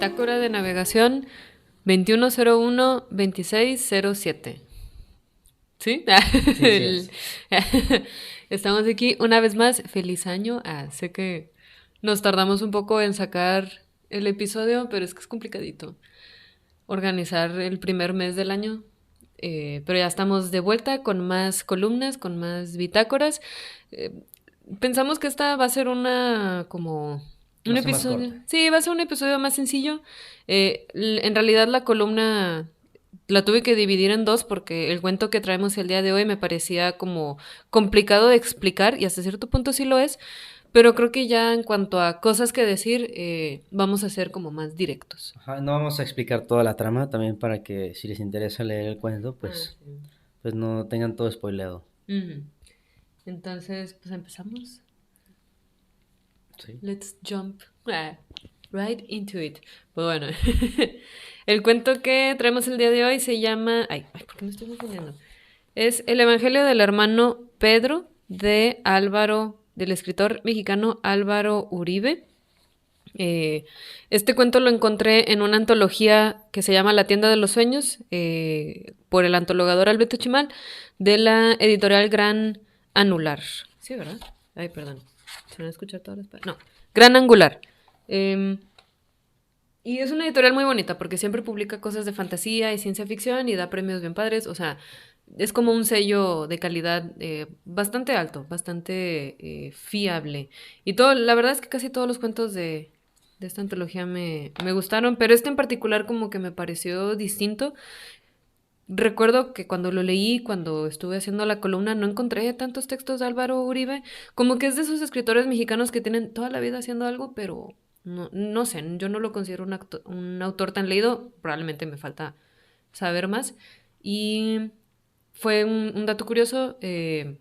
Bitácora de navegación 2101-2607. ¿Sí? Sí, sí es. Estamos aquí una vez más. Feliz año. Sé que nos tardamos un poco en sacar el episodio, pero es que es complicadito organizar el primer mes del año. Pero ya estamos de vuelta con más columnas, con más bitácoras. Eh, Pensamos que esta va a ser un Va a ser más episodio. corta. Sí, va a ser un episodio más sencillo. En realidad la columna la tuve que dividir en dos porque el cuento que traemos el día de hoy me parecía como complicado de explicar y hasta cierto punto sí lo es, pero creo que ya en cuanto a cosas que decir, vamos a ser como más directos. Ajá, no vamos a explicar toda la trama, también para que si les interesa leer el cuento, Ah, pues, sí. pues no tengan todo spoileado. Ujú. Entonces, pues empezamos. Sí. Let's jump right into it. Pues bueno, el cuento que traemos el día de hoy se llama... ¿por qué me estoy confundiendo? Es El Evangelio del hermano Pedro del escritor mexicano Álvaro Uribe. Este cuento lo encontré en una antología que se llama La tienda de los sueños, por el antologador Alberto Chimal, de la editorial Gran Anular. Sí, ¿verdad? Ay, perdón. ¿Se van a escuchar todas las palabras? No. Gran Angular. Eh, y es una editorial muy bonita porque siempre publica cosas de fantasía y ciencia ficción y da premios bien padres. O sea, es como un sello de calidad bastante alto, bastante fiable. Y todo, la verdad es que casi todos los cuentos de esta antología me gustaron, pero este en particular como que me pareció distinto. Recuerdo que cuando lo leí, cuando estuve haciendo la columna, no encontré tantos textos de Álvaro Uribe. Como que es de esos escritores mexicanos que tienen toda la vida haciendo algo, pero no sé, yo no lo considero un autor tan leído. Probablemente me falta saber más. Y fue un dato curioso. En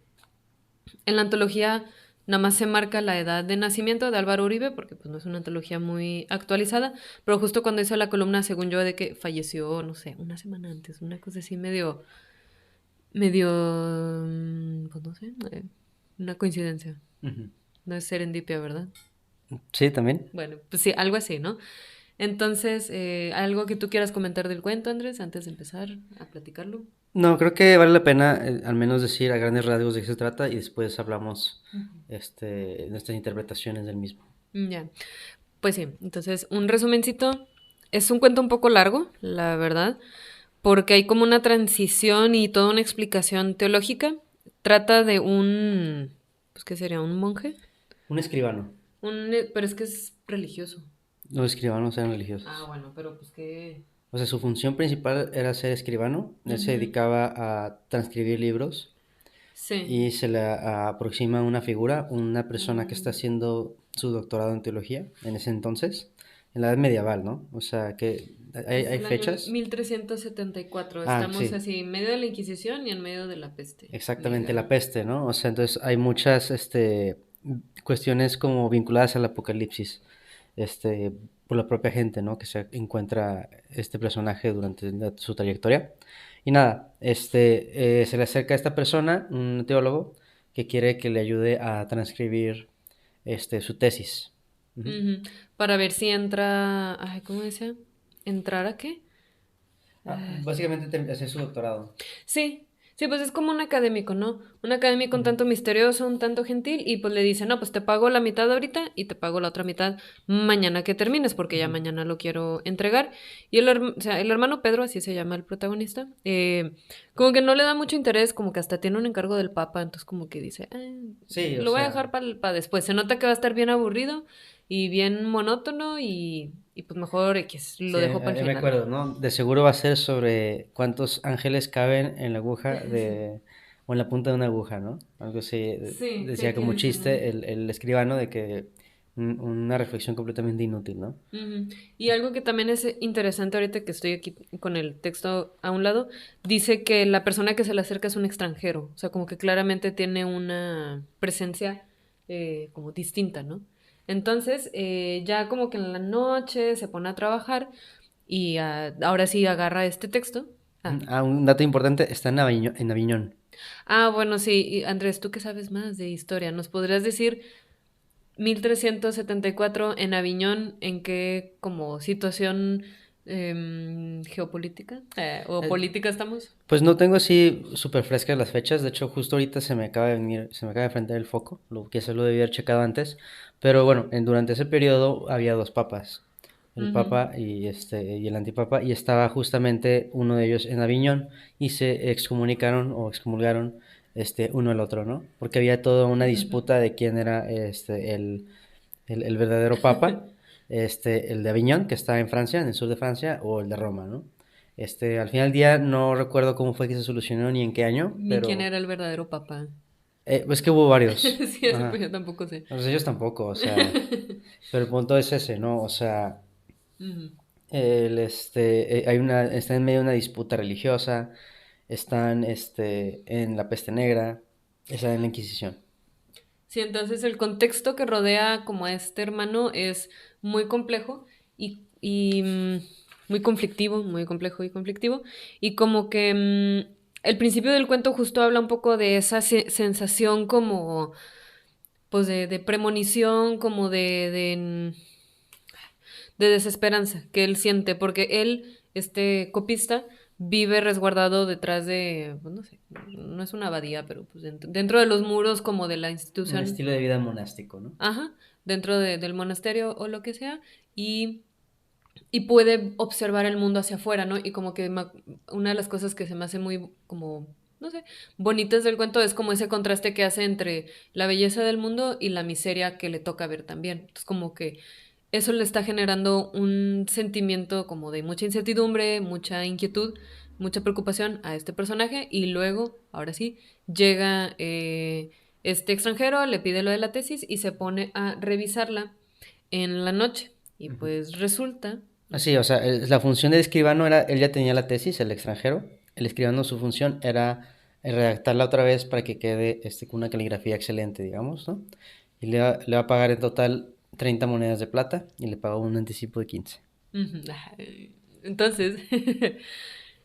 la antología nada más se marca la edad de nacimiento de Álvaro Uribe, porque pues no es una antología muy actualizada, pero justo cuando hizo la columna, según yo, de que falleció, no sé, una semana antes, una cosa así medio, pues no sé, una coincidencia. Ujú. No es serendipia, ¿verdad? Sí, también. Bueno, pues sí, algo así, ¿no? Entonces, ¿algo que tú quieras comentar del cuento, Andrés, antes de empezar a platicarlo? No, creo que vale la pena al menos decir a grandes rasgos de qué se trata y después hablamos nuestras interpretaciones del mismo. Ya, pues sí, entonces un resumencito. Es un cuento un poco largo, la verdad, porque hay como una transición y toda una explicación teológica. Trata de pues ¿qué sería? ¿Un monje? Un escribano. Pero es que es religioso. Los escribanos eran Ah, religiosos. bueno, pero pues que... O sea, su función principal era ser escribano. Él se Ujú. dedicaba a transcribir libros Sí. y se le aproxima una figura, una persona que está Mm. haciendo su doctorado en teología en ese entonces, en la edad medieval, ¿no? O sea, que Es hay el año fechas. 1374. Ah, Estamos sí, así en medio de la Inquisición y en medio de la peste exactamente, la negra. peste, ¿no? O sea, entonces hay muchas cuestiones como vinculadas al apocalipsis, este, por la propia gente, ¿no? Que se encuentra este personaje durante su trayectoria. Y nada, se le acerca a esta persona, un teólogo, que quiere que le ayude a transcribir su tesis. Ujú. Ujú. Para ver si entra... Ay, ¿cómo decía? ¿Entrar a qué? Básicamente hacer su doctorado. Sí, sí, pues es como un académico, ¿no? Un académico un Ujú. tanto misterioso, un tanto gentil, y pues le dice, no, pues te pago la mitad ahorita y te pago la otra mitad mañana que termines, porque ya Ujú. mañana lo quiero entregar. Y o sea, el hermano Pedro, así se llama el protagonista, como que no le da mucho interés, como que hasta tiene un encargo del Papa, entonces como que dice, Sí, o lo voy a dejar sea, para después. Se nota que va a estar bien aburrido y bien monótono y pues mejor X, lo sí, dejo para el me final. acuerdo, ¿no? De seguro va a ser sobre cuántos ángeles caben en la aguja o en la punta de una aguja, ¿no? Algo así, Sí, sí, decía aquí como dice, ¿no? chiste el escribano de que una reflexión completamente inútil, ¿no? Ujú. Y algo que también es interesante ahorita que estoy aquí con el texto a un lado, dice que la persona que se le acerca es un extranjero, o sea, como que claramente tiene una presencia como distinta, ¿no? Entonces, ya como que en la noche se pone a trabajar y ahora sí agarra este texto. Ah, Ah, un dato importante, está en Aviñón. bueno, sí, y Andrés, tú que sabes más de historia, ¿nos podrías decir 1374 en Aviñón, ¿en qué como situación geopolítica o Eh, política estamos? Pues no tengo así súper frescas las fechas, de hecho justo ahorita se me acaba de prender el foco, lo que eso lo debía haber checado antes, pero bueno, durante ese periodo había dos papas, el Ujú. papa y el antipapa, y estaba justamente uno de ellos en Aviñón y se excomunicaron o excomulgaron uno al otro, ¿no? Porque había toda una Ujú. disputa de quién era el verdadero papa, el de Aviñón, que está en Francia, en el sur de Francia, o el de Roma, ¿no? Al final del día no recuerdo cómo fue que se solucionó ni en qué año, Ni quién pero era el verdadero papá. es que hubo varios. Sí, eso pues Ajá. yo tampoco sé. Pues ellos tampoco, o sea, pero el punto es ese, ¿no? O sea, Ujú. están en medio de una disputa religiosa, están, en la peste negra, están en la Inquisición. Sí, entonces el contexto que rodea como a este hermano es muy complejo y muy conflictivo, muy complejo y conflictivo. Y como que el principio del cuento justo habla un poco de esa sensación como, pues de premonición, como de desesperanza que él siente, porque él, este copista, vive resguardado detrás de, pues no sé, no es una abadía, pero pues dentro de los muros como de la Un institución. estilo de vida monástico, ¿no? Ajá, dentro del monasterio o lo que sea, y, y puede observar el mundo hacia afuera, ¿no? Y como que una de las cosas que se me hace muy como, no sé, bonitas del cuento es como ese contraste que hace entre la belleza del mundo y la miseria que le toca ver también. Entonces como que eso le está generando un sentimiento como de mucha incertidumbre, mucha inquietud, mucha preocupación a este personaje y luego, ahora sí, llega este extranjero, le pide lo de la tesis y se pone a revisarla en la noche. Y Ujú. pues resulta... Así, o sea, la función del escribano era, él ya tenía la tesis, el extranjero, el escribano su función era redactarla otra vez para que quede con una caligrafía excelente, digamos, ¿no? Y le va a pagar en total 30 monedas de plata y le pagó un anticipo de 15. Ujú, entonces,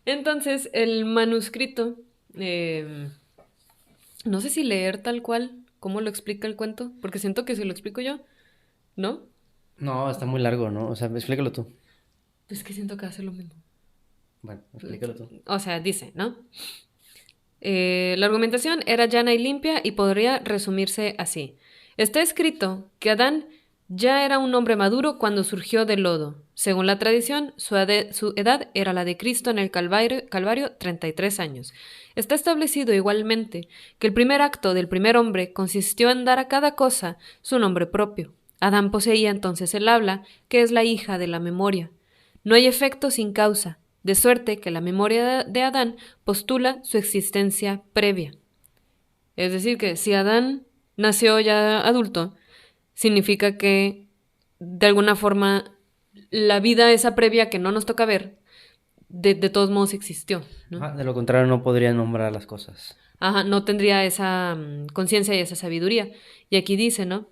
entonces el manuscrito, eh, no sé si leer tal cual, cómo lo explica el cuento, porque siento que si lo explico yo, ¿no? No, está muy largo, ¿no? O sea, explícalo tú. Pues que siento que hace lo mismo. Bueno, explícalo tú. O sea, dice, ¿no? La argumentación era llana y limpia y podría resumirse así. Está escrito que Adán ya era un hombre maduro cuando surgió del lodo. Según la tradición, su edad era la de Cristo en el Calvario, 33 años. Está establecido igualmente que el primer acto del primer hombre consistió en dar a cada cosa su nombre propio. Adán poseía entonces el habla, que es la hija de la memoria. No hay efecto sin causa, de suerte que la memoria de Adán postula su existencia previa. Es decir, que si Adán nació ya adulto, significa que de alguna forma la vida esa previa que no nos toca ver, de todos modos existió, ¿no? Ajá, de lo contrario no podría nombrar las cosas. Ajá, no tendría esa conciencia y esa sabiduría. Y aquí dice, ¿no?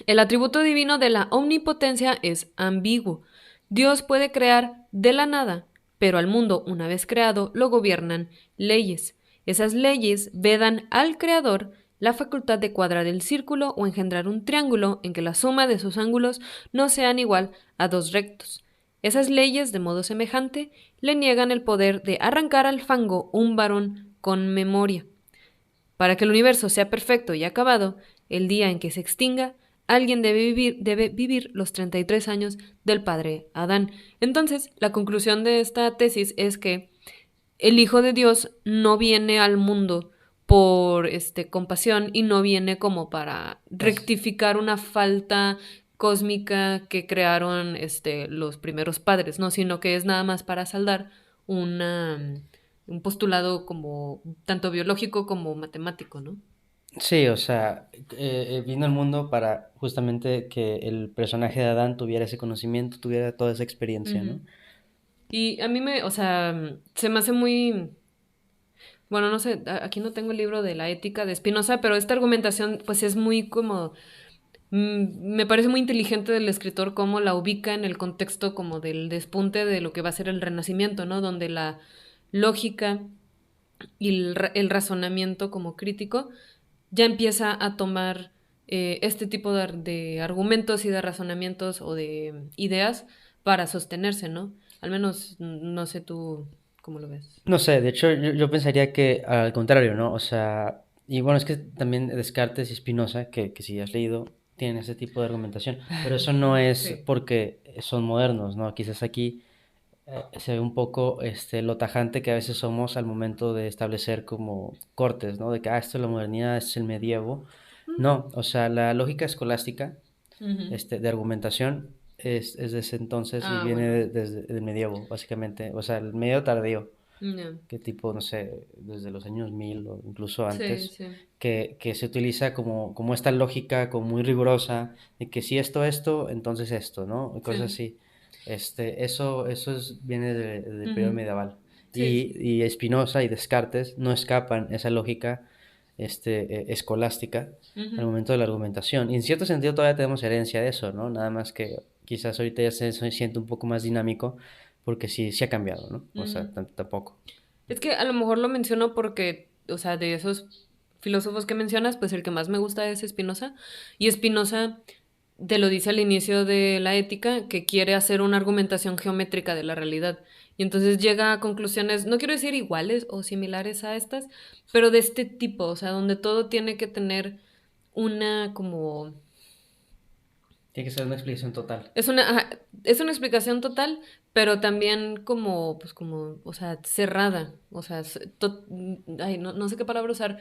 El atributo divino de la omnipotencia es ambiguo. Dios puede crear de la nada, pero al mundo, una vez creado, lo gobiernan leyes. Esas leyes vedan al creador la facultad de cuadrar el círculo o engendrar un triángulo en que la suma de sus ángulos no sean igual a dos rectos. Esas leyes, de modo semejante, le niegan el poder de arrancar al fango un varón con memoria. Para que el universo sea perfecto y acabado, el día en que se extinga, alguien debe vivir los 33 años del padre Adán. Entonces, la conclusión de esta tesis es que el Hijo de Dios no viene al mundo por compasión y no viene como para Pues rectificar una falta cósmica que crearon los primeros padres, no, sino que es nada más para saldar una, un postulado como tanto biológico como matemático, ¿no? sí, o sea, vino al mundo para justamente que el personaje de Adán tuviera ese conocimiento, tuviera toda esa experiencia, ¿no? Ujú. Y a mí o sea, se me hace muy, bueno, no sé, aquí no tengo el libro de la ética de Spinoza, pero esta argumentación pues es muy como, me parece muy inteligente del escritor cómo la ubica en el contexto como del despunte de lo que va a ser el Renacimiento, ¿no? Donde la lógica y el razonamiento como crítico ya empieza a tomar este tipo de argumentos y de razonamientos o de ideas para sostenerse, ¿no? Al menos, no sé tú cómo lo ves. No sé, de hecho yo pensaría que al contrario, ¿no? O sea, y bueno, es que también Descartes y Spinoza, que si has leído, tienen ese tipo de argumentación, pero eso no es Sí. porque son modernos, ¿no? Quizás aquí se ve un poco lo tajante que a veces somos al momento de establecer como cortes, ¿no? De que, esto es la modernidad, esto es el medievo. No, o sea, la lógica escolástica Ujú. de argumentación es desde entonces y Ah, viene bueno. desde el medievo, básicamente. O sea, el medievo tardío, Ya. que tipo, no sé, desde los años 1000 o incluso Sí, antes, sí. que se utiliza como esta lógica como muy rigurosa de que si esto, entonces esto, ¿no? Y cosas Sí. así. Viene del periodo Ujú. medieval. Sí, sí. Y Spinoza y Descartes no escapan esa lógica escolástica al Ujú. momento de la argumentación. Y en cierto sentido todavía tenemos herencia de eso, ¿no? Nada más que quizás ahorita ya se siente un poco más dinámico porque sí ha cambiado, ¿no? O sea, Ujú. tampoco. Es que a lo mejor lo menciono porque, o sea, de esos filósofos que mencionas, pues el que más me gusta es Spinoza. Y Spinoza te lo dice al inicio de la ética, que quiere hacer una argumentación geométrica de la realidad. Y entonces llega a conclusiones, no quiero decir iguales o similares a estas, pero de este tipo, o sea, donde todo tiene que tener una como Tiene que ser una explicación total. ajá, es una explicación total, pero también como, pues como, o sea, cerrada. O sea, ay, no sé qué palabra usar,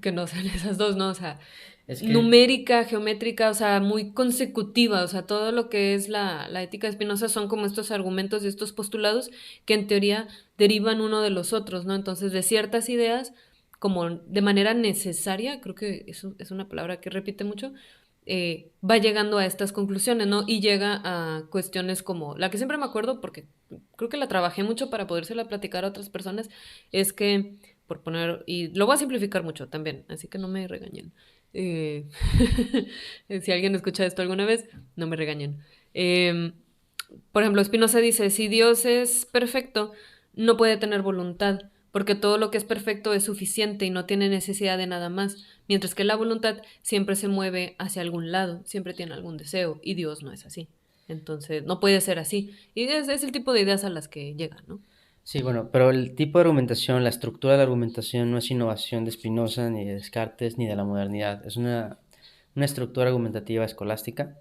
que no sean esas dos, ¿no? O sea, Es que, numérica, geométrica, o sea, muy consecutiva. O sea, todo lo que es la ética de Spinoza son como estos argumentos y estos postulados que en teoría derivan uno de los otros, ¿no? Entonces, de ciertas ideas, como de manera necesaria, creo que eso es una palabra que repite mucho, va llegando a estas conclusiones, ¿no? Y llega a cuestiones como, la que siempre me acuerdo, porque creo que la trabajé mucho para podérsela platicar a otras personas, es que, por poner, y lo voy a simplificar mucho también, así que no me regañen. Eh, si alguien escucha esto alguna vez, no me regañen. Eh, por ejemplo, Spinoza dice, si Dios es perfecto, no puede tener voluntad, porque todo lo que es perfecto es suficiente y no tiene necesidad de nada más, mientras que la voluntad siempre se mueve hacia algún lado, siempre tiene algún deseo, y Dios no es así. Entonces, no puede ser así. Y es el tipo de ideas a las que llegan, ¿no? sí, bueno, pero el tipo de argumentación, la estructura de la argumentación no es innovación de Spinoza, ni de Descartes, ni de la modernidad. Es una estructura argumentativa escolástica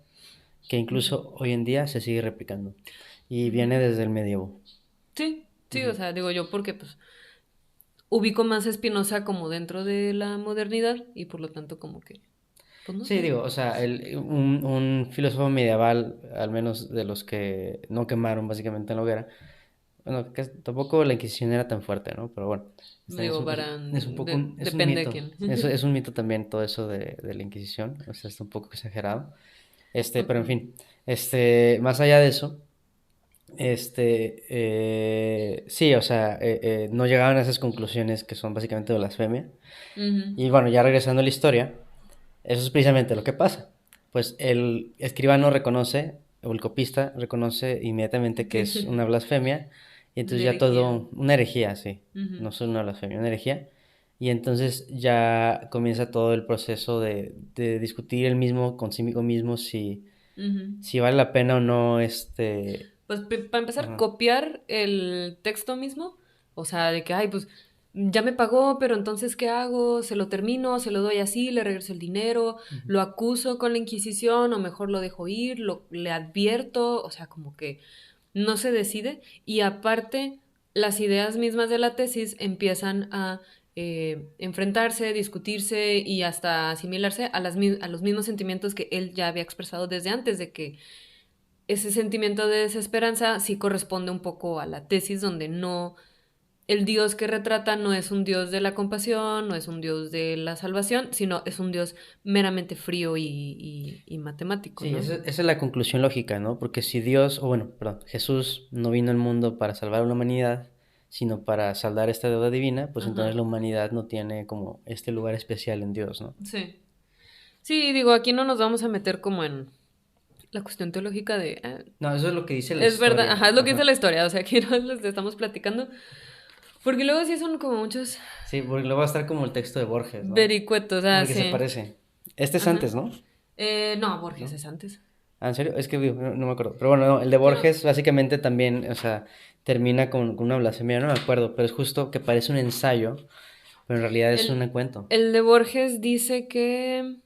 que Ujú, incluso hoy en día se sigue replicando y ujú. viene desde el medievo. Sí, sí, o Ujú. sea, digo yo porque pues ubico más a Spinoza como dentro de la modernidad y por lo tanto como que, pues no Sí, sé. digo, o sea, un filósofo medieval, al menos de los que no quemaron básicamente en la hoguera, bueno, que tampoco la Inquisición era tan fuerte, ¿no? Pero bueno, Digo, para... es un poco es un depende de mito. quién. Es un mito también todo eso de la Inquisición. O sea, está un poco exagerado. Ok. Pero en fin, más allá de eso, sí, o sea, no llegaban a esas conclusiones que son básicamente blasfemia. Ujú. Y bueno, ya regresando a la historia, eso es precisamente lo que pasa. Pues el escribano reconoce, o el copista reconoce inmediatamente que es una blasfemia, y entonces Una ya herejía. todo, una herejía, sí, Ujú. no solo una blasfemia, una herejía, y entonces ya comienza todo el proceso de discutir el mismo consigo mismo Ujú. si vale la pena o no, Pues para empezar, ajá, copiar el texto mismo. O sea, de que, ay, pues ya me pagó, pero entonces, ¿qué hago? ¿Se lo termino? ¿Se lo doy así? ¿Le regreso el dinero? ujú. ¿Lo acuso con la Inquisición? ¿O mejor lo dejo ir? ¿Le advierto? O sea, como que no se decide. Y aparte, las ideas mismas de la tesis empiezan a enfrentarse, discutirse y hasta asimilarse a los mismos sentimientos que él ya había expresado desde antes de que ese sentimiento de desesperanza sí corresponde un poco a la tesis donde no, el Dios que retrata no es un Dios de la compasión, no es un Dios de la salvación, sino es un Dios meramente frío y matemático, Sí, ¿no? esa es la conclusión lógica, ¿no? Porque si Dios, o bueno, perdón, Jesús no vino al mundo para salvar a la humanidad, sino para saldar esta deuda divina, pues entonces Ajá, la humanidad no tiene como este lugar especial en Dios, ¿no? sí. Sí, digo, aquí no nos vamos a meter como en la cuestión teológica de... No, eso es lo que dice la es verdad, historia, ajá, es lo que dice ajá. la historia, o sea, aquí no les estamos platicando, porque luego sí son como muchos Sí, porque luego va a estar como el texto de Borges, ¿no? vericuetos, Porque se parece. Este es Ajá. antes, ¿no? No, Borges ¿No? es antes. Ah, ¿en serio? Es que no me acuerdo. Pero bueno, no, el de Pero Borges básicamente también, o sea, termina con una blasfemia, no me acuerdo, pero es justo que parece un ensayo, pero en realidad es un el, cuento. el de Borges dice que...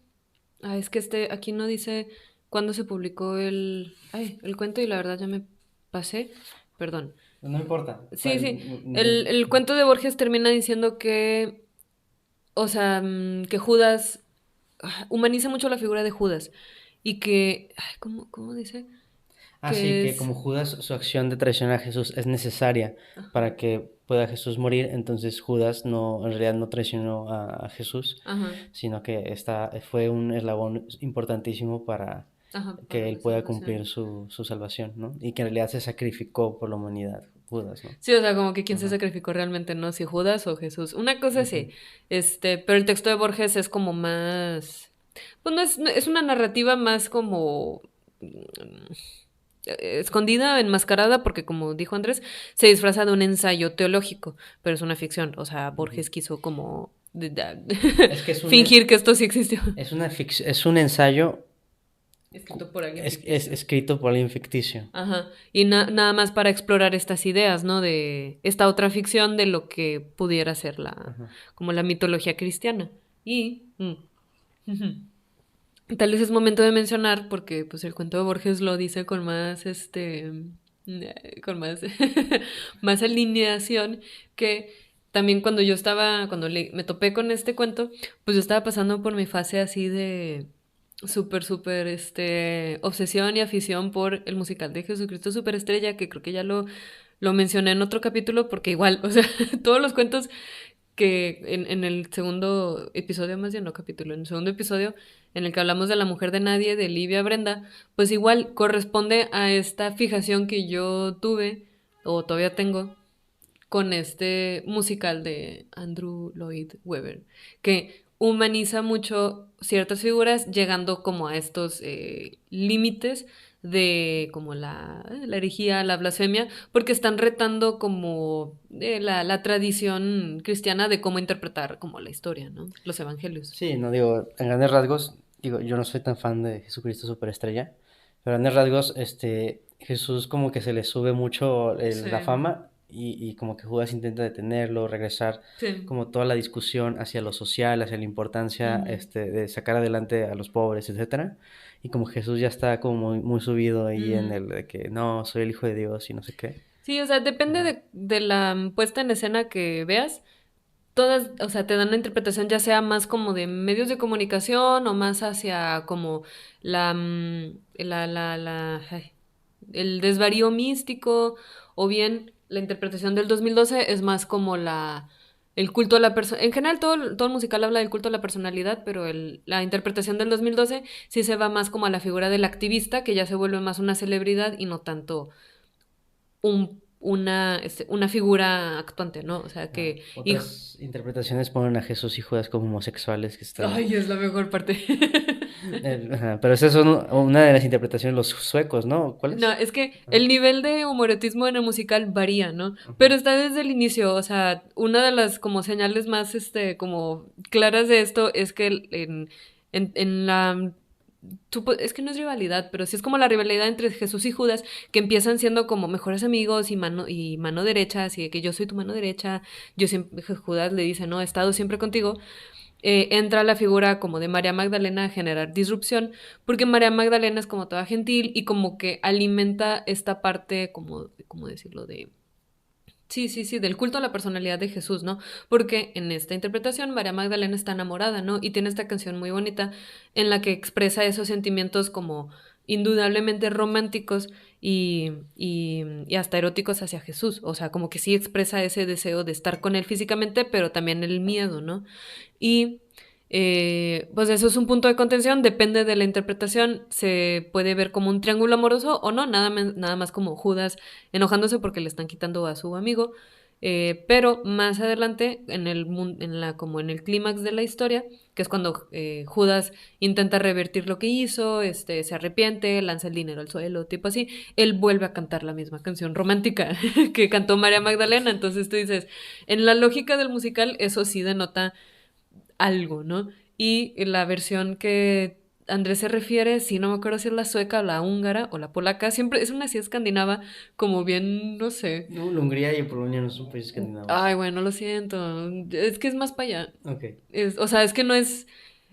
Ah, es que aquí no dice cuándo se publicó el cuento y la verdad ya me pasé. Perdón. No importa. Sí, sí. El cuento de Borges termina diciendo que, o sea, que Judas humaniza mucho la figura de Judas y que, ay, ¿cómo dice? Ah, sí, Que que es, como Judas, su acción de traicionar a Jesús es necesaria ajá, para que pueda Jesús morir, entonces Judas no, en realidad no traicionó a Jesús, ajá, sino que fue un eslabón importantísimo para ajá, para que él la pueda cumplir salvación. su salvación, ¿no? Y que en realidad se sacrificó por la humanidad, Judas, ¿no? Sí, o sea, como que quién se Ajá. sacrificó realmente, ¿no? Si Judas o Jesús. Una cosa Ujú. así. Pero el texto de Borges es como más. Pues no es una narrativa más como escondida, enmascarada, porque como dijo Andrés, se disfraza de un ensayo teológico, pero es una ficción. O sea, Ujú. Borges quiso como Es que fingir que esto sí existió. es un ensayo Escrito por alguien ficticio. escrito por alguien ficticio. Ajá. Y nada más para explorar estas ideas, ¿no? De esta otra ficción de lo que pudiera ser Ajá. como la mitología cristiana. Y ujú. Tal vez es momento de mencionar, porque pues el cuento de Borges lo dice con más, con más, más alineación, que también cuando me topé con este cuento, pues yo estaba pasando por mi fase así de súper, obsesión y afición por el musical de Jesucristo Superestrella, que creo que ya lo mencioné en otro capítulo, porque igual, o sea, todos los cuentos que en el segundo episodio, más bien no capítulo, en el segundo episodio en el que hablamos de La mujer de nadie, de Livia Brenda, pues igual corresponde a esta fijación que yo tuve, o todavía tengo, con este musical de Andrew Lloyd Webber, que humaniza mucho ciertas figuras, llegando como a estos límites de como la herejía, la blasfemia, porque están retando como la tradición cristiana de cómo interpretar como la historia, ¿no? Los evangelios. Sí, no digo, en grandes rasgos, digo, yo no soy tan fan de Jesucristo Superestrella, pero en grandes rasgos, Jesús como que se le sube mucho Sí, la fama y como que Judas intenta detenerlo, regresar sí. como toda la discusión hacia lo social, hacia la importancia, Ujú, de sacar adelante a los pobres, etcétera, y como Jesús ya está como muy subido ahí en ujú. el de que no, soy el hijo de Dios y no sé qué. Sí, o sea, depende Ajá. de la puesta en escena que veas. Todas, o sea, te dan una interpretación ya sea más como de medios de comunicación o más hacia como el desvarío místico, o bien la interpretación del 2012 es más como el culto a la persona. En general todo el musical habla del culto a la personalidad, pero la interpretación del 2012 sí se va más como a la figura del activista, que ya se vuelve más una celebridad y no tanto una figura actuante, ¿no? O sea, Ah, que... otras interpretaciones ponen a Jesús y Judas como homosexuales que están. Ay, es la mejor parte. Ajá, pero esa es una de las interpretaciones de los suecos, ¿no? ¿Cuál No, es? es que Ajá, el nivel de humoretismo en el musical varía, ¿no? ajá. Pero está desde el inicio, o sea, una de las como señales más, como claras de esto es que en la... Es que no es rivalidad, pero sí es como la rivalidad entre Jesús y Judas, que empiezan siendo como mejores amigos y mano derecha, así de que yo soy tu mano derecha, yo siempre, Judas le dice, no, he estado siempre contigo, entra la figura como de María Magdalena a generar disrupción, porque María Magdalena es como toda gentil y como que alimenta esta parte, como, ¿cómo decirlo? Sí, sí, sí, del culto a la personalidad de Jesús, ¿no? Porque en esta interpretación María Magdalena está enamorada, ¿no? Y tiene esta canción muy bonita en la que expresa esos sentimientos como indudablemente románticos y hasta eróticos hacia Jesús. O sea, como que sí expresa ese deseo de estar con él físicamente, pero también el miedo, ¿no? Y pues eso es un punto de contención, depende de la interpretación, se puede ver como un triángulo amoroso o no, nada más como Judas enojándose porque le están quitando a su amigo. Pero más adelante, como en el clímax de la historia, que es cuando Judas intenta revertir lo que hizo, se arrepiente, lanza el dinero al suelo, tipo así, él vuelve a cantar la misma canción romántica que cantó María Magdalena. Entonces tú dices, en la lógica del musical, eso sí denota algo, ¿no? Y la versión que Andrés se refiere, si no me acuerdo si es la sueca, la húngara o la polaca, siempre es una así escandinava, como bien, no sé. No, la Hungría y Polonia no son países Ay, escandinavos. bueno, lo siento. Es que es más para allá. Ok. O sea, es que no es,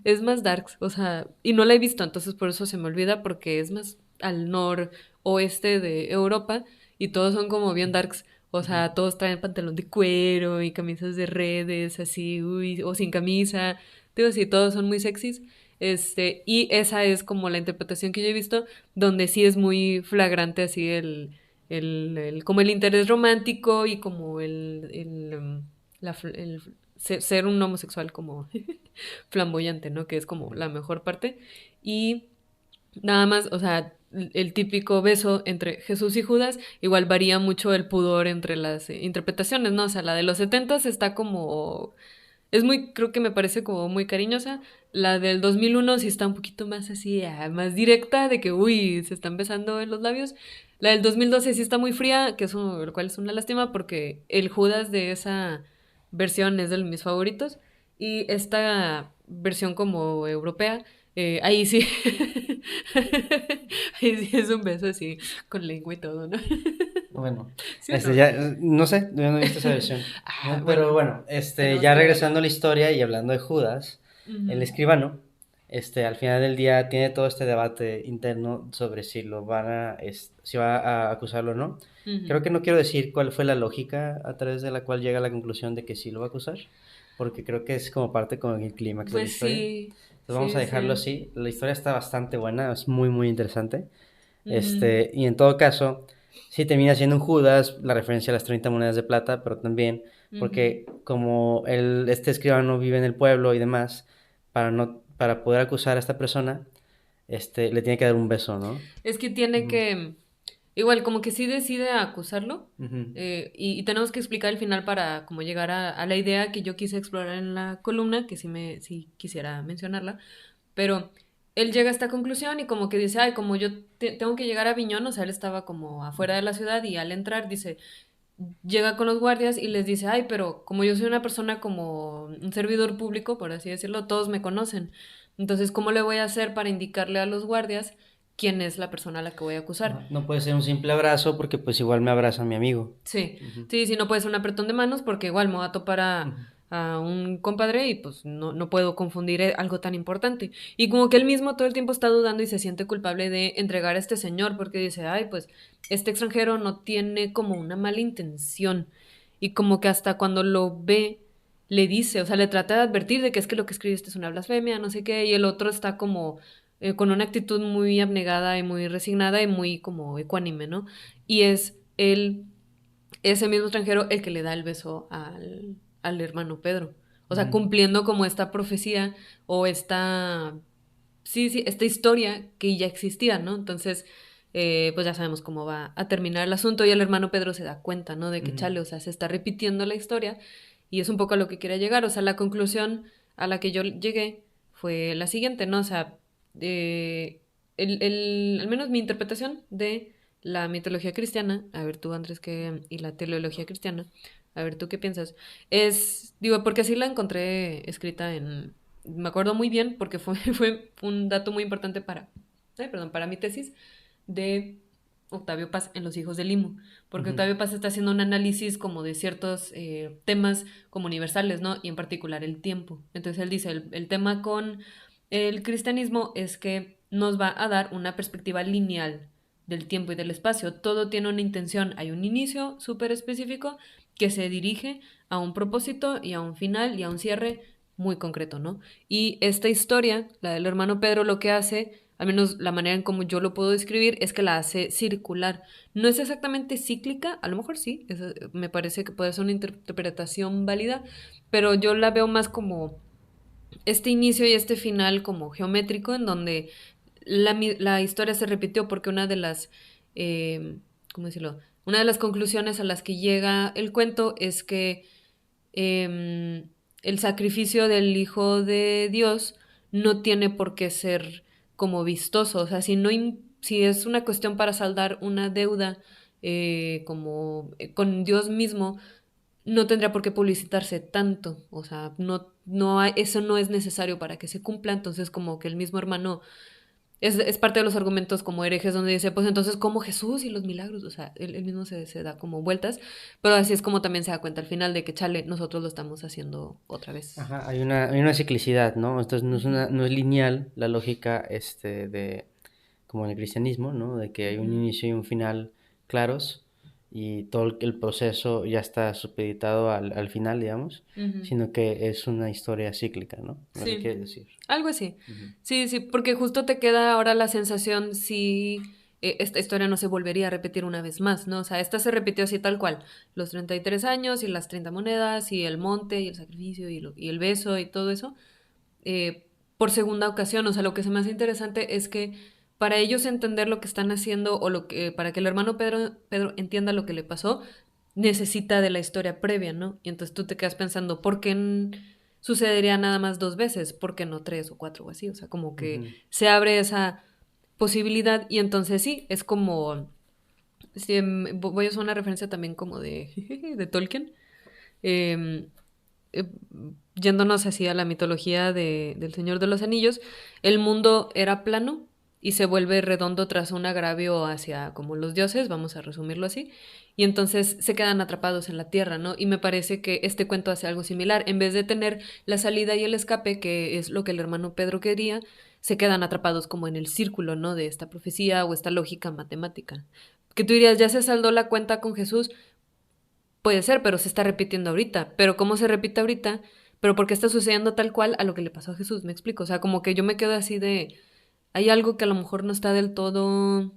es más darks, o sea, y no la he visto, entonces por eso se me olvida, porque es más al noroeste de Europa y todos son como bien darks. O Ujú. sea, todos traen pantalón de cuero y camisas de redes, así, uy, o sin camisa. Digo, así, todos son muy sexys. Y esa es como la interpretación que yo he visto, donde sí es muy flagrante así como el interés romántico y como el ser un homosexual como flamboyante, ¿no? Que es como la mejor parte. Y nada más, o sea, el típico beso entre Jesús y Judas, igual varía mucho el pudor entre las interpretaciones, ¿no? O sea, la de los setentas está como... Es muy, creo que me parece como muy cariñosa. La del 2001 sí está un poquito más así, más directa, de que, uy, se están besando en los labios. La del 2012 sí está muy fría, lo cual es una lástima porque el Judas de esa versión es de mis favoritos. Y esta versión como europea, ahí sí, ahí sí es un beso así, con lengua y todo, ¿no? Bueno, ¿Sí o no? ya, no sé, yo no he visto esa versión. Ah, Pero bueno, bueno, tenemos ya que verla. regresando a la historia y hablando de Judas, el Ujú. escribano, al final del día tiene todo este debate interno sobre si lo van a, si va a acusarlo o no. Ujú. Creo que no quiero decir cuál fue la lógica a través de la cual llega a la conclusión de que sí lo va a acusar, porque creo que es como parte con el clímax de la Pues historia. sí, Entonces vamos a sí, dejarlo sí. así. La historia está bastante buena, es muy, muy interesante. Ujú, Y en todo caso, sí termina siendo un Judas, la referencia a las 30 monedas de plata, pero también ujú. porque como este escribano vive en el pueblo y demás, para poder acusar a esta persona, le tiene que dar un beso, ¿no? Es que tiene Ujú, que, igual, como que sí decide acusarlo, ujú, y tenemos que explicar el final para como llegar a la idea que yo quise explorar en la columna, que sí quisiera mencionarla, pero él llega a esta conclusión y como que dice, ay, como yo tengo que llegar a Viñón, o sea, él estaba como afuera de la ciudad y al entrar dice, llega con los guardias y les dice, ay, pero como yo soy una persona como un servidor público, por así decirlo, todos me conocen. Entonces, ¿cómo le voy a hacer para indicarle a los guardias quién es la persona a la que voy a acusar? ajá. No puede ser un simple abrazo porque pues igual me abraza mi amigo. Sí, Ujú, sí, sí, no puede ser un apretón de manos porque igual me va a topar ujú. a un compadre y pues no puedo confundir algo tan importante. Y como que él mismo todo el tiempo está dudando y se siente culpable de entregar a este señor porque dice, ay, pues este extranjero no tiene como una mala intención. Y como que hasta cuando lo ve, le dice, o sea, le trata de advertir de que es que lo que escribiste es una blasfemia, no sé qué, y el otro está como con una actitud muy abnegada y muy resignada y muy como ecuánime, ¿no? Y es él ese mismo extranjero el que le da el beso al hermano Pedro. O sea, Ujú. cumpliendo como esta profecía o esta historia que ya existía, ¿no? Entonces, pues ya sabemos cómo va a terminar el asunto y el hermano Pedro se da cuenta, ¿no? De que Ujú. chale, o sea, se está repitiendo la historia y es un poco a lo que quiere llegar. O sea, la conclusión a la que yo llegué fue la siguiente, ¿no? O sea, eh, al menos mi interpretación de la mitología cristiana, a ver tú Andrés, y la teología cristiana, a ver tú qué piensas, digo, porque así la encontré escrita me acuerdo muy bien porque fue un dato muy importante para mi tesis de Octavio Paz en Los Hijos del Limo, porque Ujú. Octavio Paz está haciendo un análisis como de ciertos temas como universales, ¿no? Y en particular el tiempo. Entonces él dice, el tema con el cristianismo es que nos va a dar una perspectiva lineal del tiempo y del espacio. Todo tiene una intención, hay un inicio súper específico que se dirige a un propósito y a un final y a un cierre muy concreto, ¿no? Y esta historia, la del hermano Pedro, lo que hace, al menos la manera en como yo lo puedo describir, es que la hace circular. No es exactamente cíclica, a lo mejor sí, me parece que puede ser una interpretación válida, pero yo la veo más como este inicio y este final como geométrico en donde la historia se repitió porque una de eh, ¿cómo decirlo? Una de las conclusiones a las que llega el cuento es que eh, el sacrificio del Hijo de Dios no tiene por qué ser como vistoso. O sea, si es una cuestión para saldar una deuda con Dios mismo, no tendría por qué publicitarse tanto, o sea, eso no es necesario para que se cumpla, entonces como que el mismo hermano es parte de los argumentos como herejes donde dice, pues entonces como Jesús y los milagros, o sea, él mismo se da como vueltas, pero así es como también se da cuenta al final de que, chale, nosotros lo estamos haciendo otra vez. Ajá, hay una ciclicidad, ¿no? Entonces Ujú, no es lineal la lógica de como en el cristianismo, ¿no? De que hay un ujú, inicio y un final claros y todo el proceso ya está supeditado al final, digamos, ujú. sino que es una historia cíclica, ¿no? Lo que Sí, quiere decir. algo así. Ujú. Sí, sí, porque justo te queda ahora la sensación si esta historia no se volvería a repetir una vez más, ¿no? O sea, esta se repitió así tal cual, los 33 años y las 30 monedas y el monte y el sacrificio y el beso y todo eso, por segunda ocasión. O sea, lo que se me hace interesante es que para ellos entender lo que están haciendo o para que el hermano Pedro entienda lo que le pasó, necesita de la historia previa, ¿no? Y entonces tú te quedas pensando, ¿por qué sucedería nada más dos veces? ¿Por qué no tres o cuatro o así? O sea, como que Ujú. se abre esa posibilidad y entonces sí, es como, sí, voy a usar una referencia también como de, de Tolkien, eh, eh, yéndonos así a la mitología del Señor de los Anillos, el mundo era plano y se vuelve redondo tras un agravio hacia como los dioses, vamos a resumirlo así, y entonces se quedan atrapados en la tierra, ¿no? Y me parece que este cuento hace algo similar, en vez de tener la salida y el escape, que es lo que el hermano Pedro quería, se quedan atrapados como en el círculo, ¿no? De esta profecía o esta lógica matemática. Que tú dirías, ya se saldó la cuenta con Jesús, puede ser, pero se está repitiendo ahorita. Pero ¿cómo se repite ahorita? Pero ¿por qué está sucediendo tal cual a lo que le pasó a Jesús? Me explico. O sea, como que yo me quedo así de. Hay algo que a lo mejor no está del todo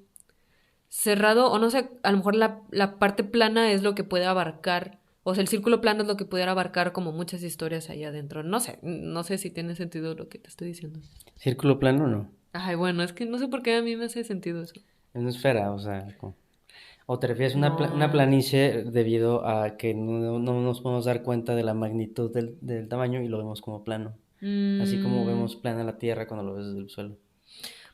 cerrado, o no sé, a lo mejor la parte plana es lo que puede abarcar. O sea, el círculo plano es lo que pudiera abarcar como muchas historias ahí adentro. No sé si tiene sentido lo que te estoy diciendo. Círculo plano, no. Ay, bueno, es que no sé por qué a mí me hace sentido eso. Es una esfera, o sea, o te refieres a una No. planicie debido a que no nos podemos dar cuenta de la magnitud del tamaño y lo vemos como plano. Así como Mm, vemos plana la Tierra cuando lo ves desde el suelo.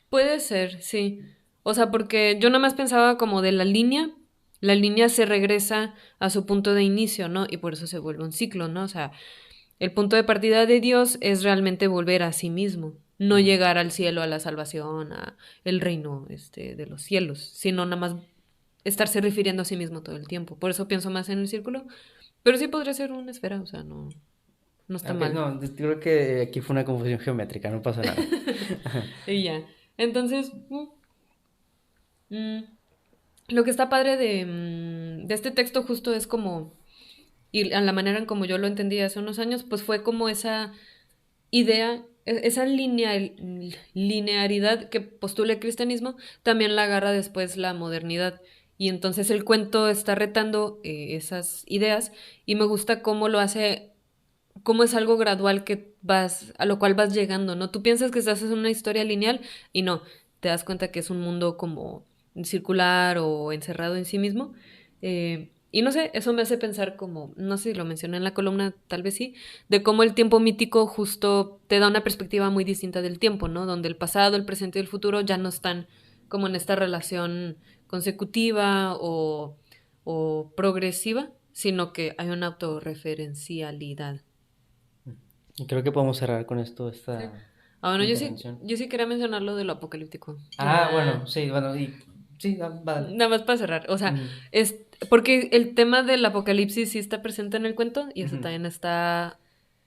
Puede ser, sí. O sea, porque yo nada más pensaba como de la línea se regresa a su punto de inicio, ¿no? Y por eso se vuelve un ciclo, ¿no? O sea, el punto de partida de Dios es realmente volver a sí mismo, no Ujú. llegar al cielo, a la salvación, a el reino de los cielos, sino nada más estarse refiriendo a sí mismo todo el tiempo. Por eso pienso más en el círculo, pero sí podría ser una esfera, o sea, no está Ok, mal. no, creo que aquí fue una confusión geométrica, no pasa nada. Y ya. Entonces, mm, lo que está padre de este texto justo es como, y a la manera en como yo lo entendí hace unos años, pues fue como esa idea, esa linearidad que postula el cristianismo, también la agarra después la modernidad. Y entonces el cuento está retando esas ideas y me gusta cómo lo hace, cómo es algo gradual a lo cual vas llegando, ¿no? Tú piensas que estás en una historia lineal y no, te das cuenta que es un mundo como circular o encerrado en sí mismo. Y no sé, eso me hace pensar como, no sé si lo mencioné en la columna, tal vez sí, de cómo el tiempo mítico justo te da una perspectiva muy distinta del tiempo, ¿no? Donde el pasado, el presente y el futuro ya no están como en esta relación consecutiva o progresiva, sino que hay una autorreferencialidad. Y creo que podemos cerrar con esto Sí. esta Ah, bueno, intervención. yo sí quería mencionar lo de lo apocalíptico. Ah, bueno, sí, bueno, y sí, vale. Nada más para cerrar. O sea, Ujú, es porque el tema del apocalipsis sí está presente en el cuento y eso ujú, también está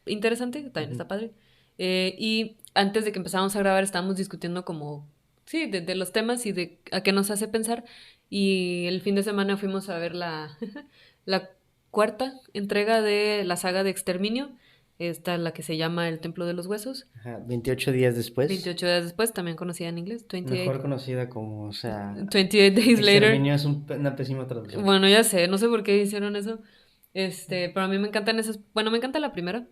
interesante, también ujú. está padre. Y antes de que empezáramos a grabar estábamos discutiendo como, sí, de los temas y de a qué nos hace pensar. Y el fin de semana fuimos a ver la cuarta entrega de la saga de Exterminio. Esta, la que se llama El Templo de los Huesos. Ajá, 28 días después, 28 días después, también conocida en inglés, mejor conocida como, o sea, 28 Days Later. exterminio es una pésima traducción. Bueno, ya sé, no sé por qué hicieron eso. Pero a mí me encantan esas. Bueno, me encanta la primera.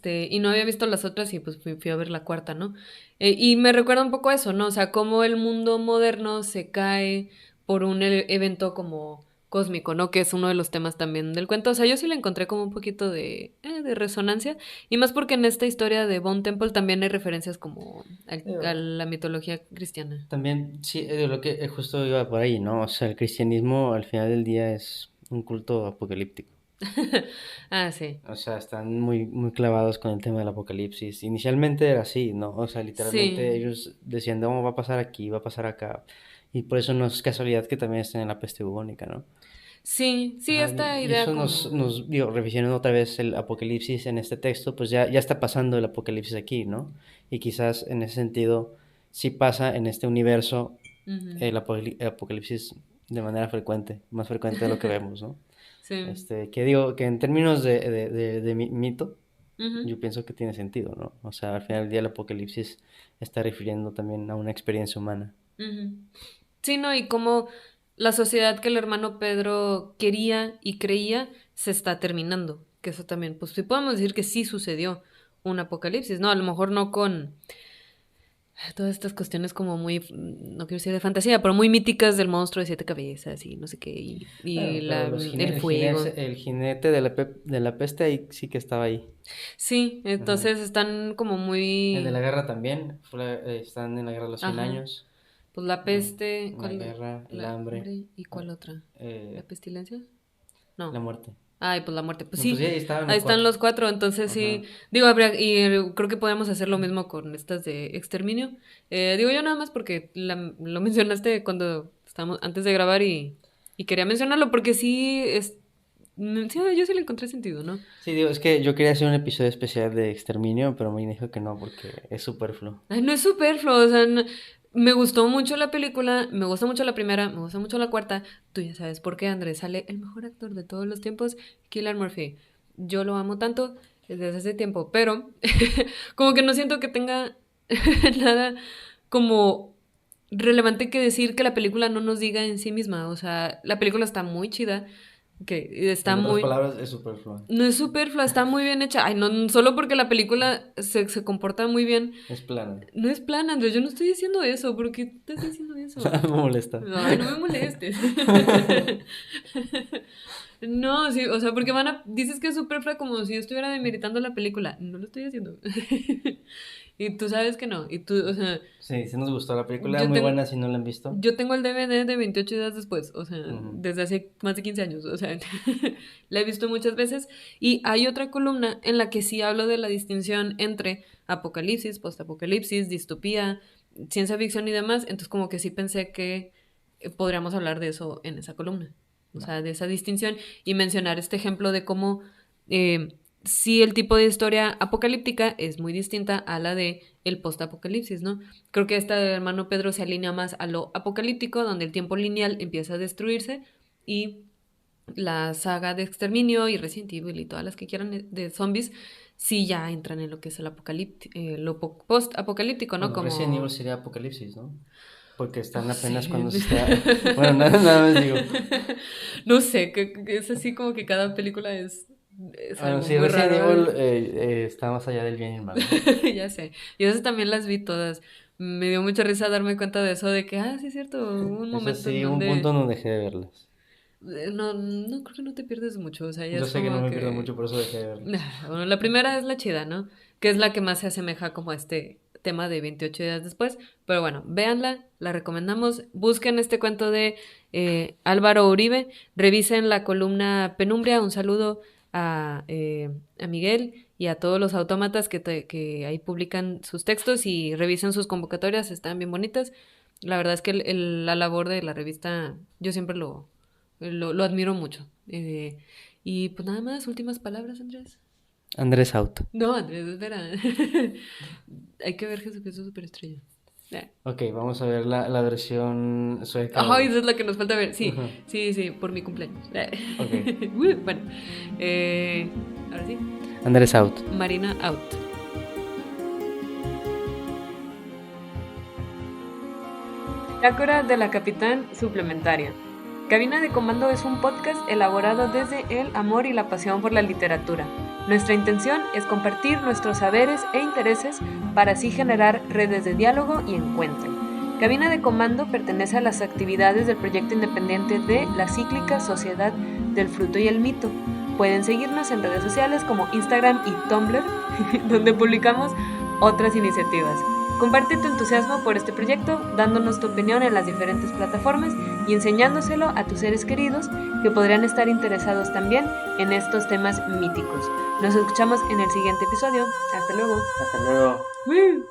Y no había visto las otras y pues fui a ver la cuarta, ¿no? Y me recuerda un poco a eso, ¿no? O sea, cómo el mundo moderno se cae por un evento como cósmico, ¿no? Que es uno de los temas también del cuento. O sea, yo sí le encontré como un poquito de resonancia. Y más porque en esta historia de Bone Temple también hay referencias como a Eh, la mitología cristiana. También, sí, lo que justo iba por ahí, ¿no? O sea, el cristianismo al final del día es un culto apocalíptico. Ah, sí. O sea, están muy, muy clavados con el tema del apocalipsis. Inicialmente era así, ¿no? O sea, literalmente Sí. ellos decían, no, va a pasar aquí, va a pasar acá. Y por eso no es casualidad que también estén en la peste bubónica, ¿no? Sí, sí, Ajá, esta y idea eso como... digo, revisionando otra vez el apocalipsis en este texto, pues ya está pasando el apocalipsis aquí, ¿no? Y quizás en ese sentido sí pasa en este universo Ujú. el apocalipsis de manera frecuente, más frecuente de lo que vemos, ¿no? Sí. Que digo, que en términos de mito, Ujú. yo pienso que tiene sentido, ¿no? O sea, al final del día el apocalipsis está refiriendo también a una experiencia humana. Ujú. Sí, no, y como la sociedad que el hermano Pedro quería y creía se está terminando. Que eso también, pues sí podemos decir que sí sucedió un apocalipsis, ¿no? A lo mejor no con todas estas cuestiones como muy, no quiero decir de fantasía, pero muy míticas del monstruo de siete cabezas y no sé qué, y Claro, pero el fuego. el jinete de la peste ahí sí que estaba ahí. Sí, Ajá. entonces están como El de la muy, guerra también, están en la guerra de los 100 ajá, años. pues la Ajá. peste, La ¿cuál? guerra, el La hambre, hambre y ¿cuál otra? ¿La eh, pestilencia? la No. muerte. Ay, pues la muerte. Pues No, pues sí, sí, ahí estaban ahí los están cuatro. los cuatro. Entonces Ajá. sí, digo, creo que podemos hacer lo mismo con estas de exterminio. Digo yo nada más porque lo mencionaste cuando estábamos antes de grabar y quería mencionarlo porque sí, sí, yo sí le encontré sentido, ¿no? Sí, digo, es que yo quería hacer un episodio especial de exterminio, pero me dijo que no porque es superfluo. Ay, no es superfluo, o sea, me gustó mucho la película, me gusta mucho la primera, me gusta mucho la cuarta. Tú ya sabes por qué, Andrés, sale el mejor actor de todos los tiempos, Cillian Murphy. Yo lo amo tanto desde hace tiempo, pero como que no siento que tenga nada como relevante que decir que la película no nos diga en sí misma. O sea, la película está muy chida, que está En otras muy... palabras, es superfluo. No es superflua, está muy bien hecha. Ay, no, solo porque la película se comporta muy bien Es plano. no es plan, Andrés, yo no estoy diciendo eso. ¿Por qué estás diciendo eso? Me molesta. Ay, no me molestes. No, sí, o sea, porque dices que es superflua como si yo estuviera demeritando la película. No lo estoy haciendo. Y tú sabes que no. Y tú, o sea, Sí, sí nos gustó la película, yo muy tengo, buena si no la han visto. yo tengo el DVD de 28 días después, o sea, Ujú. desde hace más de 15 años, o sea, la he visto muchas veces. Y hay otra columna en la que sí hablo de la distinción entre apocalipsis, postapocalipsis, distopía, ciencia ficción y demás. Entonces como que sí pensé que podríamos hablar de eso en esa columna, o Va. sea, de esa distinción y mencionar este ejemplo de cómo sí el tipo de historia apocalíptica es muy distinta a la de el postapocalipsis, ¿no? Creo que esta de hermano Pedro se alinea más a lo apocalíptico, donde el tiempo lineal empieza a destruirse y la saga de Exterminio y Resident Evil y todas las que quieran de zombies sí ya entran en lo que es el lo post-apocalíptico, ¿no? Bueno, Resident Evil Como... sería Apocalipsis, ¿no? Porque están No apenas sé. cuando se está... Bueno, nada más digo. No sé, que es así como que cada película es Bueno, algo sí, muy Resident raro. Evil está más allá del bien y el mal, ¿no? Ya sé. Y esas también las vi todas. Me dio mucha risa darme cuenta de eso, de que, sí es cierto, hubo un Eso momento en sí, hubo un punto donde... donde dejé de verlas. No, no creo que no te pierdes mucho, o sea, ya Yo es sé que no como me pierdo que... mucho, por eso dejé de verlas. Bueno, la primera es la chida, ¿no? Que es la que más se asemeja como a este tema de 28 días después. Pero bueno, véanla, la recomendamos. Busquen este cuento de Álvaro Uribe, revisen la columna Penumbria. Un saludo a Miguel y a todos los autómatas que ahí publican sus textos y revisen sus convocatorias, están bien bonitas. La verdad es que la labor de la revista yo siempre lo admiro mucho. Y pues nada más, últimas palabras, Andrés. Andrés Out. No, Andrés, espera. Hay que ver Jesucristo Superestrella. Ok, vamos a ver la versión sueca. Ay, esa es la que nos falta ver. Sí, Ajá. sí, sí, por mi cumpleaños. Ok, Bueno, ahora sí. Andrés Out. Marina out. Bitácora de la Capitán Suplementaria. Cabina de Comando es un podcast elaborado desde el amor y la pasión por la literatura. Nuestra intención es compartir nuestros saberes e intereses para así generar redes de diálogo y encuentro. Cabina de Comando pertenece a las actividades del proyecto independiente de la cíclica Sociedad del Fruto y el Mito. Pueden seguirnos en redes sociales como Instagram y Tumblr, donde publicamos otras iniciativas. Comparte tu entusiasmo por este proyecto, dándonos tu opinión en las diferentes plataformas y enseñándoselo a tus seres queridos que podrían estar interesados también en estos temas míticos. Nos escuchamos en el siguiente episodio. Hasta luego. Hasta luego. ¡Woo!